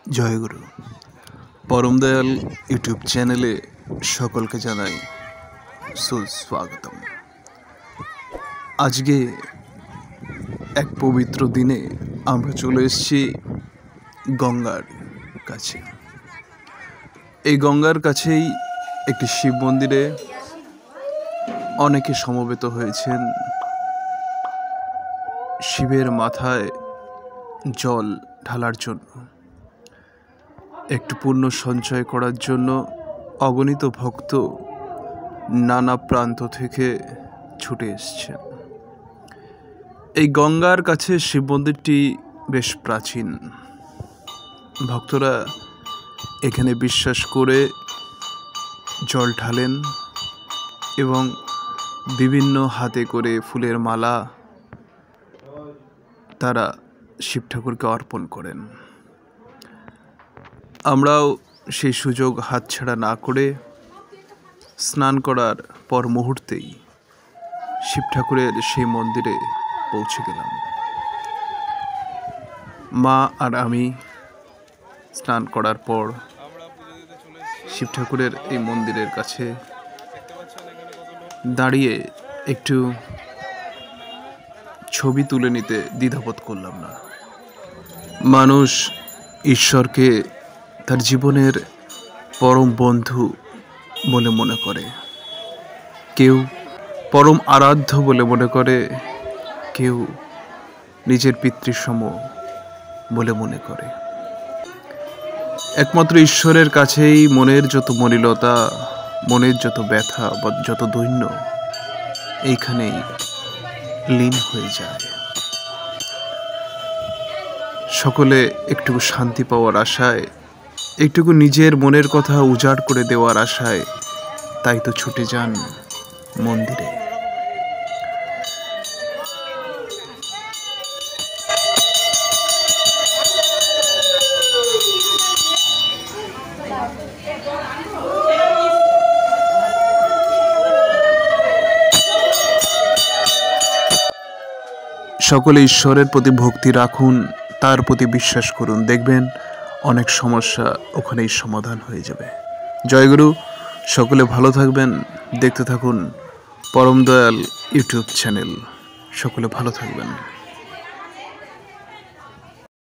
জয়গুরু পরম দয়াল ইউটিউব চ্যানেলে সকলকে জানাই সুস্বাগতম। আজকে এক পবিত্র দিনে আমরা চলে এসেছি গঙ্গার কাছে। এই গঙ্গার কাছেই একটি শিব মন্দিরে অনেকে সমবেত হয়েছেন শিবের মাথায় জল ঢালার জন্য, একটু পুণ্য সঞ্চয় করার জন্য। অগণিত ভক্ত নানা প্রান্ত থেকে ছুটে এসছেন। এই গঙ্গার কাছে শিব মন্দিরটি বেশ প্রাচীন। ভক্তরা এখানে বিশ্বাস করে জল ঢালেন এবং বিভিন্ন হাতে করে ফুলের মালা তারা শিব ঠাকুরকে অর্পণ করেন। আমরাও সেই সুযোগ হাতছাড়া না করে স্নান করার পর মুহূর্তেই শিব ঠাকুরের সেই মন্দিরে পৌঁছে গেলাম। মা আর আমি স্নান করার পর শিব ঠাকুরের এই মন্দিরের কাছে দাঁড়িয়ে একটু ছবি তুলে নিতে দ্বিধাবোধ করলাম না। মানুষ ঈশ্বরকে তার জীবনের পরম বন্ধু বলে মনে করে, কেউ পরম আরাধ্য বলে মনে করে, কেউ নিজের পিতৃসম বলে মনে করে। একমাত্র ঈশ্বরের কাছেই মনের যত মলিনতা, মনের যত ব্যথা বা যত দৈন্য এইখানেই লীন হয়ে যায়। সকলে একটু শান্তি পাওয়ার আশায়, একটুকু নিজের মনের কথা উজাড় করে দেওয়ার আশায় তাই তো ছুটে যান মন্দিরে। সকলে ঈশ্বরের প্রতি ভক্তি রাখুন, তার প্রতি বিশ্বাস করুন, দেখবেন অনেক সমস্যা ওখানেই সমাধান হয়ে যাবে। জয়গুরু, সকলে ভালো থাকবেন, দেখতে থাকুন পরম দয়াল ইউটিউব চ্যানেল। সকলে ভালো থাকবেন।